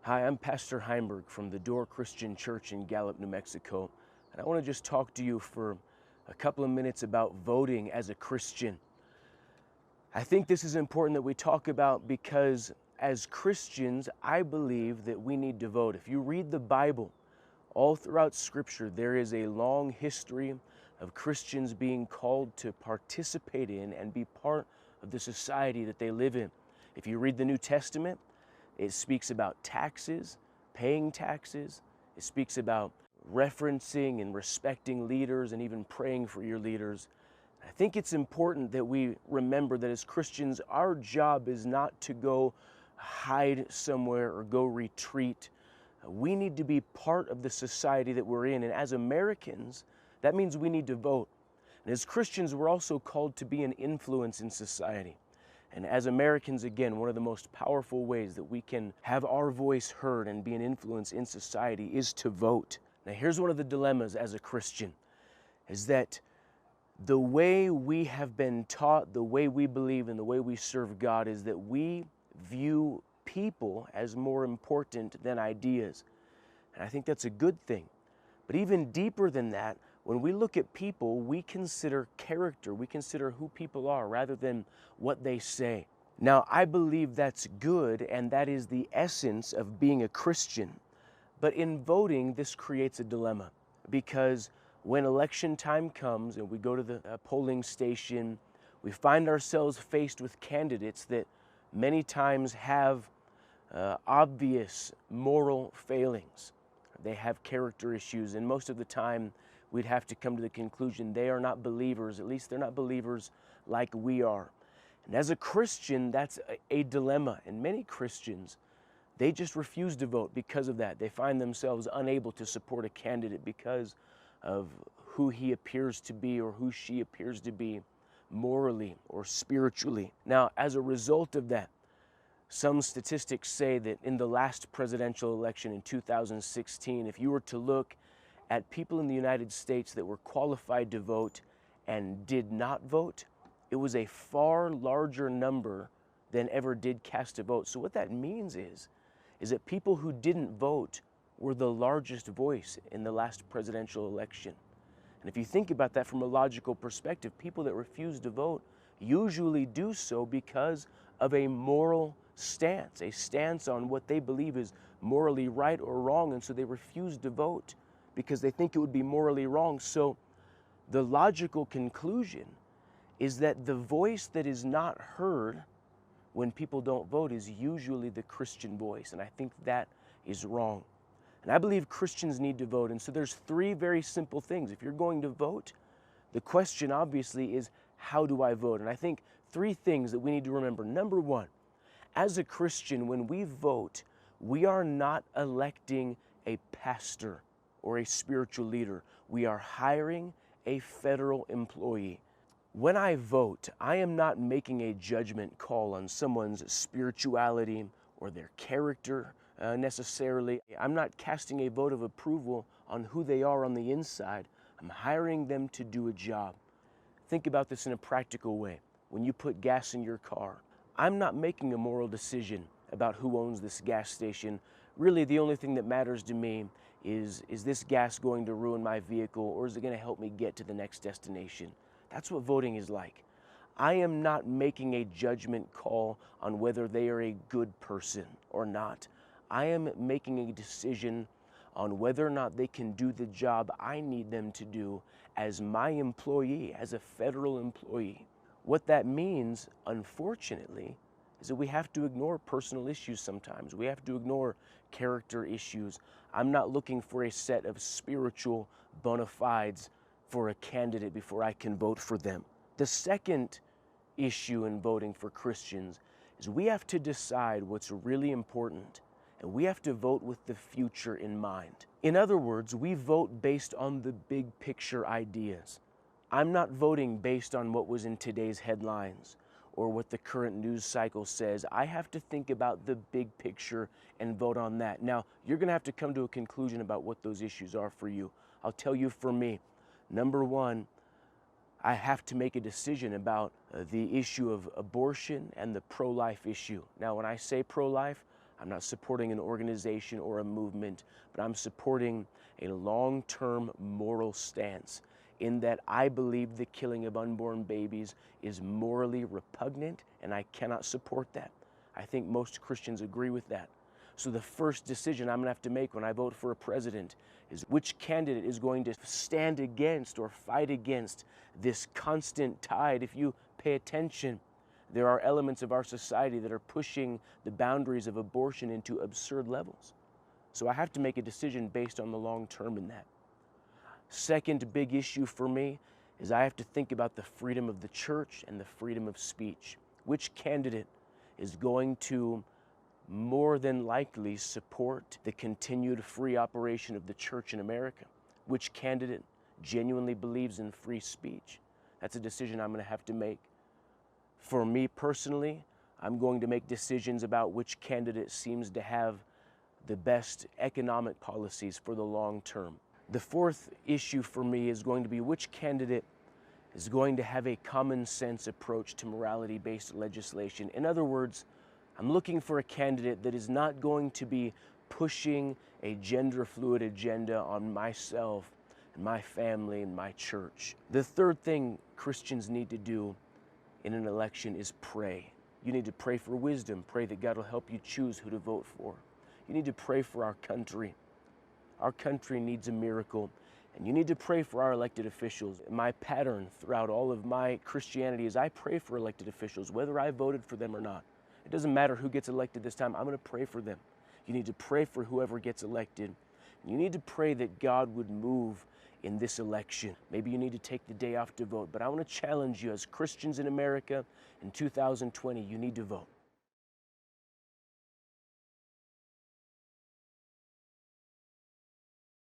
Hi, I'm Pastor Heimberg from the Door Christian Church in Gallup, New Mexico, and I want to just talk to you for a couple of minutes about voting as a Christian. I think this is important that we talk about because as Christians, I believe that we need to vote. If you read the Bible, all throughout Scripture, there is a long history of Christians being called to participate in and be part of the society that they live in. If you read the New Testament, it speaks about taxes, paying taxes. It speaks about referencing and respecting leaders and even praying for your leaders. I think it's important that we remember that as Christians, our job is not to go hide somewhere or go retreat. We need to be part of the society that we're in. And as Americans, that means we need to vote. And as Christians, we're also called to be an influence in society. And as Americans, again, one of the most powerful ways that we can have our voice heard and be an influence in society is to vote. Now, here's one of the dilemmas as a Christian, is that the way we have been taught, the way we believe, and the way we serve God is that we view people as more important than ideas. And I think that's a good thing. But even deeper than that, when we look at people, we consider character, we consider who people are rather than what they say. Now, I believe that's good, and that is the essence of being a Christian. But in voting, this creates a dilemma, because when election time comes and we go to the polling station, we find ourselves faced with candidates that many times have obvious moral failings. They have character issues, and most of the time we'd have to come to the conclusion they are not believers. At least they're not believers like we are. And as a Christian, that's a dilemma. And many Christians, they just refuse to vote because of that. They find themselves unable to support a candidate because of who he appears to be or who she appears to be morally or spiritually. Now, as a result of that, some statistics say that in the last presidential election in 2016, if you were to look at people in the United States that were qualified to vote and did not vote, it was a far larger number than ever did cast a vote. So what that means is that people who didn't vote were the largest voice in the last presidential election. And if you think about that from a logical perspective, people that refuse to vote usually do so because of a moral stance, a stance on what they believe is morally right or wrong, and so they refuse to vote because they think it would be morally wrong. So the logical conclusion is that the voice that is not heard when people don't vote is usually the Christian voice, and I think that is wrong. And I believe Christians need to vote, and so there's three very simple things. If you're going to vote, the question obviously is, how do I vote? And I think three things that we need to remember. Number one, as a Christian, when we vote, we are not electing a pastor or a spiritual leader. We are hiring a federal employee. When I vote, I am not making a judgment call on someone's spirituality or their character necessarily. I'm not casting a vote of approval on who they are on the inside. I'm hiring them to do a job. Think about this in a practical way. When you put gas in your car, I'm not making a moral decision about who owns this gas station. Really, the only thing that matters to me is this gas going to ruin my vehicle, or is it going to help me get to the next destination? That's what voting is like. I am not making a judgment call on whether they are a good person or not. I am making a decision on whether or not they can do the job I need them to do as my employee, as a federal employee. What that means, unfortunately, is that we have to ignore personal issues sometimes. We have to ignore character issues. I'm not looking for a set of spiritual bona fides for a candidate before I can vote for them. The second issue in voting for Christians is we have to decide what's really important, and we have to vote with the future in mind. In other words, we vote based on the big picture ideas. I'm not voting based on what was in today's headlines or what the current news cycle says. I have to think about the big picture and vote on that. Now, you're going to have to come to a conclusion about what those issues are for you. I'll tell you for me, number one, I have to make a decision about the issue of abortion and the pro-life issue. Now, when I say pro-life, I'm not supporting an organization or a movement, but I'm supporting a long-term moral stance in that I believe the killing of unborn babies is morally repugnant, and I cannot support that. I think most Christians agree with that. So the first decision I'm gonna have to make when I vote for a president is which candidate is going to stand against or fight against this constant tide. If you pay attention, there are elements of our society that are pushing the boundaries of abortion into absurd levels. So I have to make a decision based on the long term in that. Second big issue for me is I have to think about the freedom of the church and the freedom of speech. Which candidate is going to more than likely support the continued free operation of the church in America? Which candidate genuinely believes in free speech? That's a decision I'm going to have to make. For me personally, I'm going to make decisions about which candidate seems to have the best economic policies for the long term. The fourth issue for me is going to be which candidate is going to have a common sense approach to morality-based legislation. In other words, I'm looking for a candidate that is not going to be pushing a gender-fluid agenda on myself and my family and my church. The third thing Christians need to do in an election is pray. You need to pray for wisdom. Pray that God will help you choose who to vote for. You need to pray for our country. Our country needs a miracle, and you need to pray for our elected officials. My pattern throughout all of my Christianity is I pray for elected officials, whether I voted for them or not. It doesn't matter who gets elected this time, I'm going to pray for them. You need to pray for whoever gets elected. You need to pray that God would move in this election. Maybe you need to take the day off to vote, but I want to challenge you as Christians in America in 2020, you need to vote.